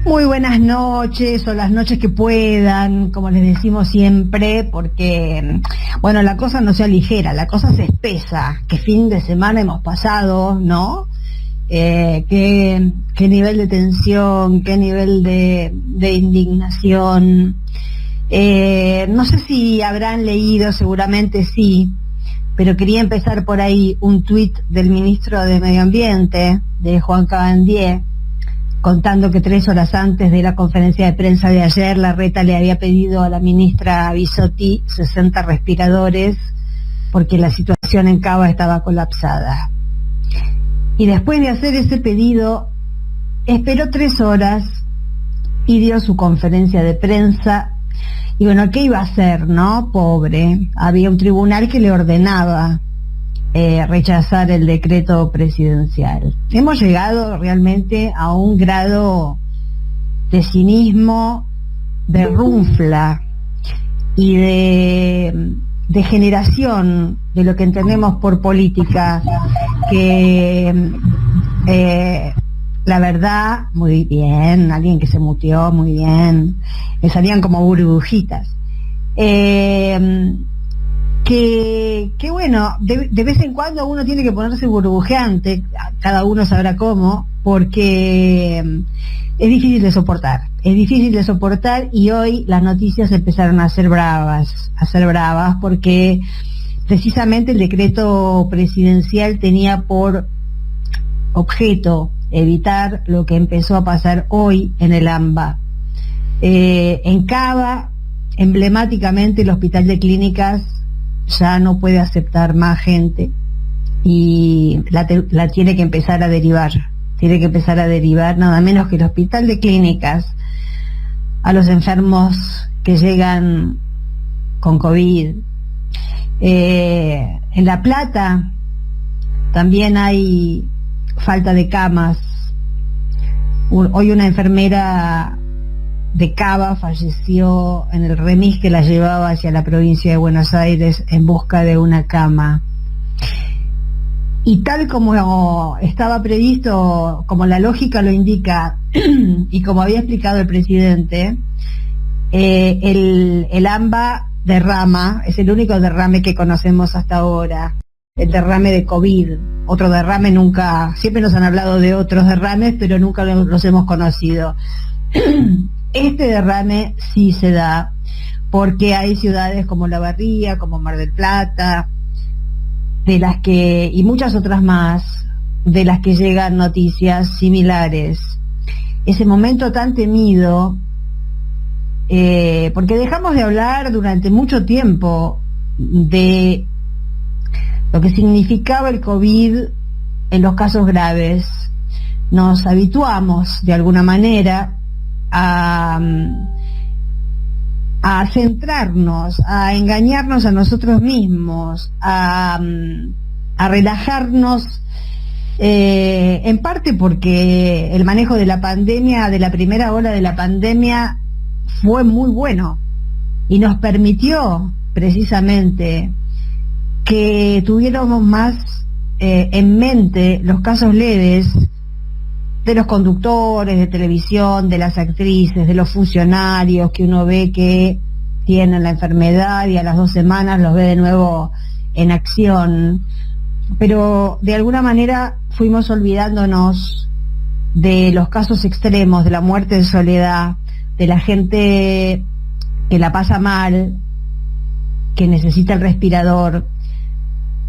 Muy buenas noches, o las noches que puedan, como les decimos siempre, porque, bueno, la cosa no sea ligera, la cosa se espesa. Qué fin de semana hemos pasado, ¿no? Qué nivel de tensión, qué nivel de indignación. No sé si habrán leído, seguramente sí, pero quería empezar por ahí un tuit del ministro de Medio Ambiente, de Juan Cabandier, contando que 3 horas antes de la conferencia de prensa de ayer, Larreta le había pedido a la ministra Bisotti 60 respiradores porque la situación en Cava estaba colapsada. Y después de hacer ese pedido, esperó 3 horas y dio su conferencia de prensa. Y bueno, ¿qué iba a hacer, no? Pobre. Había un tribunal que le ordenaba rechazar el decreto presidencial. Hemos llegado realmente a un grado de cinismo, de runfla y de generación de lo que entendemos por política, que la verdad, muy bien, alguien que se muteó, muy bien, me salían como burbujitas. Que bueno, de vez en cuando uno tiene que ponerse burbujeante, cada uno sabrá cómo, porque es difícil de soportar, y hoy las noticias empezaron a ser bravas, porque precisamente el decreto presidencial tenía por objeto evitar lo que empezó a pasar hoy en el AMBA. En Cava, emblemáticamente, el Hospital de Clínicas ya no puede aceptar más gente y la tiene que empezar a derivar. Tiene que empezar a derivar nada menos que el Hospital de Clínicas a los enfermos que llegan con COVID. En La Plata también hay falta de camas. Hoy una enfermera de Cava falleció en el remis que la llevaba hacia la provincia de Buenos Aires en busca de una cama. Y tal como estaba previsto, como la lógica lo indica, y como había explicado el presidente, el AMBA derrama, es el único derrame que conocemos hasta ahora, el derrame de COVID. Otro derrame nunca, siempre nos han hablado de otros derrames, pero nunca los hemos conocido. Este derrame sí se da porque hay ciudades como La Barría, como Mar del Plata, y muchas otras más, de las que llegan noticias similares. Ese momento tan temido, porque dejamos de hablar durante mucho tiempo de lo que significaba el COVID en los casos graves. Nos habituamos de alguna manera a centrarnos, a engañarnos a nosotros mismos, a relajarnos, en parte porque el manejo de la pandemia, de la primera ola de la pandemia, fue muy bueno y nos permitió precisamente que tuviéramos más en mente los casos leves de los conductores de televisión, de las actrices, de los funcionarios que uno ve que tienen la enfermedad y a las 2 semanas los ve de nuevo en acción. Pero de alguna manera fuimos olvidándonos de los casos extremos, de la muerte de soledad, de la gente que la pasa mal, que necesita el respirador,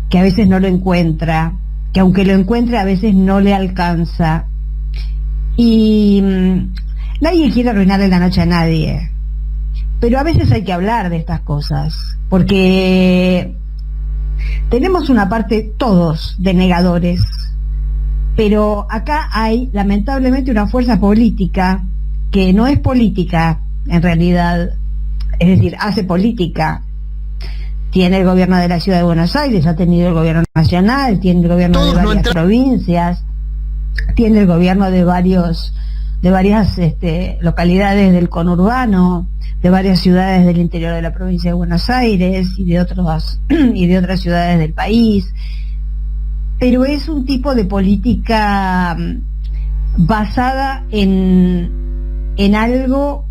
que a veces no lo encuentra, que aunque lo encuentre a veces no le alcanza. Y nadie quiere arruinarle la noche a nadie, pero a veces hay que hablar de estas cosas, porque tenemos una parte todos de negadores, pero acá hay lamentablemente una fuerza política que no es política en realidad, es decir, hace política. Tiene el gobierno de la Ciudad de Buenos Aires, ha tenido el gobierno nacional, tiene el gobierno de varias provincias, tiene el gobierno de varias localidades del conurbano, de varias ciudades del interior de la provincia de Buenos Aires y de otras ciudades del país. Pero es un tipo de política basada en en algo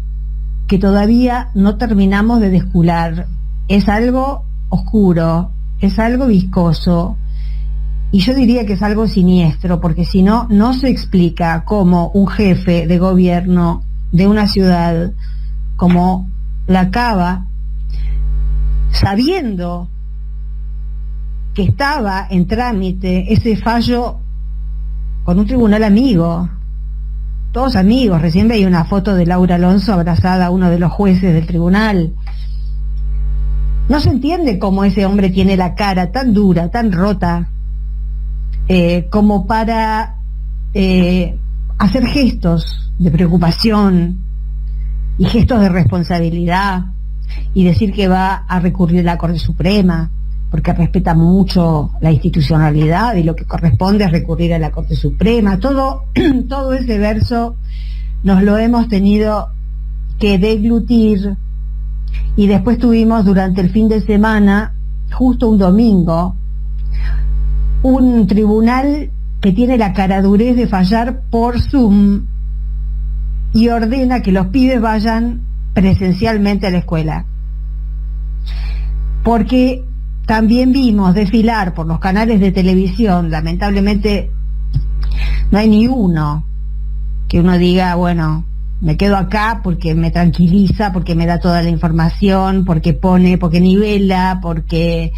que todavía no terminamos de descular. Es algo oscuro, es algo viscoso, y yo diría que es algo siniestro, porque si no, no se explica cómo un jefe de gobierno de una ciudad como La Cava, sabiendo que estaba en trámite ese fallo con un tribunal amigo, todos amigos, recién veía una foto de Laura Alonso abrazada a uno de los jueces del tribunal. No se entiende cómo ese hombre tiene la cara tan dura, tan rota, como para hacer gestos de preocupación y gestos de responsabilidad y decir que va a recurrir a la Corte Suprema, porque respeta mucho la institucionalidad y lo que corresponde es recurrir a la Corte Suprema. Todo ese verso nos lo hemos tenido que deglutir, y después tuvimos durante el fin de semana, justo un domingo, un tribunal que tiene la caradurez de fallar por Zoom y ordena que los pibes vayan presencialmente a la escuela. Porque también vimos desfilar por los canales de televisión, lamentablemente no hay ni uno que uno diga, bueno, me quedo acá porque me tranquiliza, porque me da toda la información, porque nivela, porque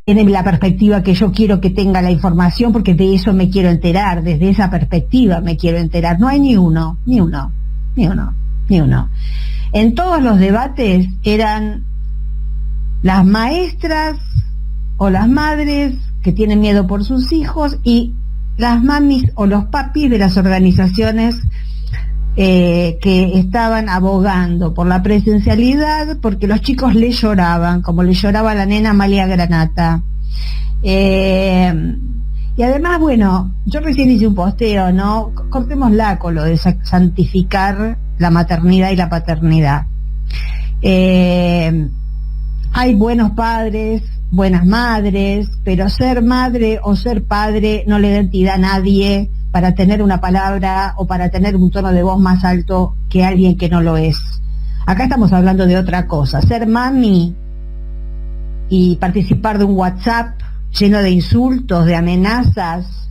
tiene la perspectiva que yo quiero que tenga la información, porque de eso me quiero enterar, desde esa perspectiva me quiero enterar. No hay ni uno. En todos los debates eran las maestras o las madres que tienen miedo por sus hijos y las mamis o los papis de las organizaciones que estaban abogando por la presencialidad, porque los chicos le lloraban, como le lloraba a la nena Amalia Granata. Y además, bueno, yo recién hice un posteo, ¿no? Cortémosla con lo de santificar la maternidad y la paternidad. Hay buenos padres, buenas madres, pero ser madre o ser padre no le da entidad a nadie para tener una palabra o para tener un tono de voz más alto que alguien que no lo es. Acá estamos hablando de otra cosa. Ser mami y participar de un WhatsApp lleno de insultos, de amenazas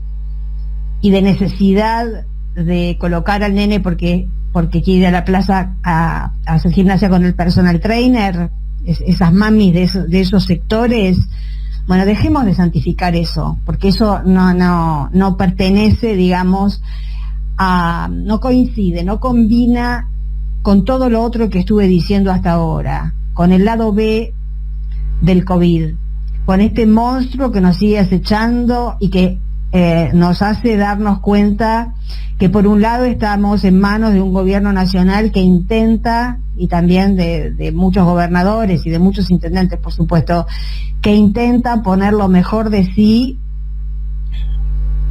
y de necesidad de colocar al nene porque quiere ir a la plaza a hacer gimnasia con el personal trainer, esas mamis de esos sectores. Bueno, dejemos de santificar eso, porque eso no pertenece, digamos, no coincide, no combina con todo lo otro que estuve diciendo hasta ahora, con el lado B del COVID, con este monstruo que nos sigue acechando y que nos hace darnos cuenta que por un lado estamos en manos de un gobierno nacional que intenta, y también de muchos gobernadores y de muchos intendentes, por supuesto, que intenta poner lo mejor de sí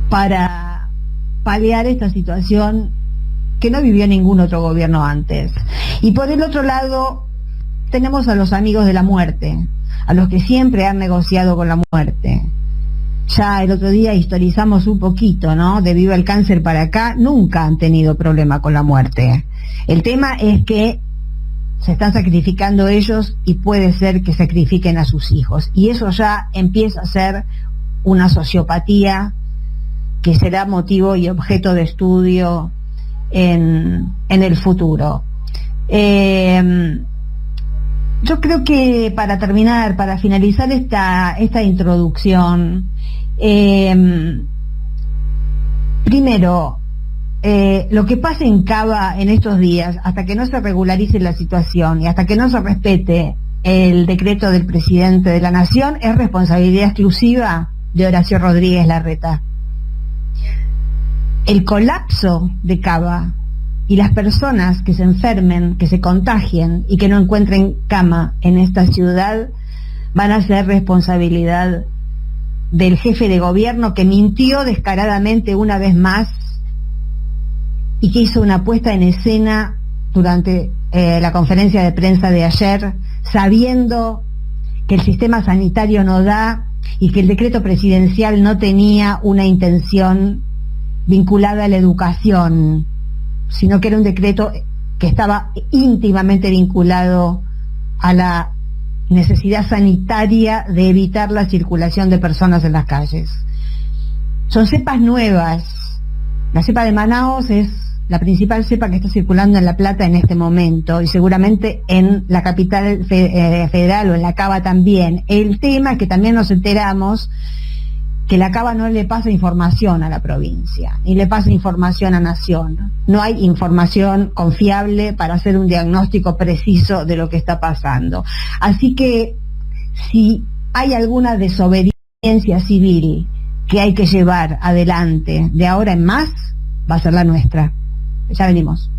para paliar esta situación que no vivió ningún otro gobierno antes. Y por el otro lado tenemos a los amigos de la muerte, a los que siempre han negociado con la muerte. Ya el otro día historizamos un poquito, ¿no? De Viva el Cáncer para acá, nunca han tenido problema con la muerte. El tema es que se están sacrificando ellos y puede ser que sacrifiquen a sus hijos. Y eso ya empieza a ser una sociopatía que será motivo y objeto de estudio en el futuro. Yo creo que para terminar, para finalizar esta introducción, primero, lo que pasa en Cava en estos días, hasta que no se regularice la situación y hasta que no se respete el decreto del presidente de la Nación, es responsabilidad exclusiva de Horacio Rodríguez Larreta. El colapso de Cava y las personas que se enfermen, que se contagien y que no encuentren cama en esta ciudad van a ser responsabilidad del jefe de gobierno, que mintió descaradamente una vez más y que hizo una puesta en escena durante la conferencia de prensa de ayer, sabiendo que el sistema sanitario no da y que el decreto presidencial no tenía una intención vinculada a la educación, sino que era un decreto que estaba íntimamente vinculado a la necesidad sanitaria de evitar la circulación de personas en las calles. Son cepas nuevas. La cepa de Manaos es la principal cepa que está circulando en La Plata en este momento, y seguramente en la capital federal o en la Cava también. El tema es que también nos enteramos que la Cava no le pasa información a la provincia, ni le pasa información a Nación. No hay información confiable para hacer un diagnóstico preciso de lo que está pasando. Así que si hay alguna desobediencia civil que hay que llevar adelante de ahora en más, va a ser la nuestra. Ya venimos.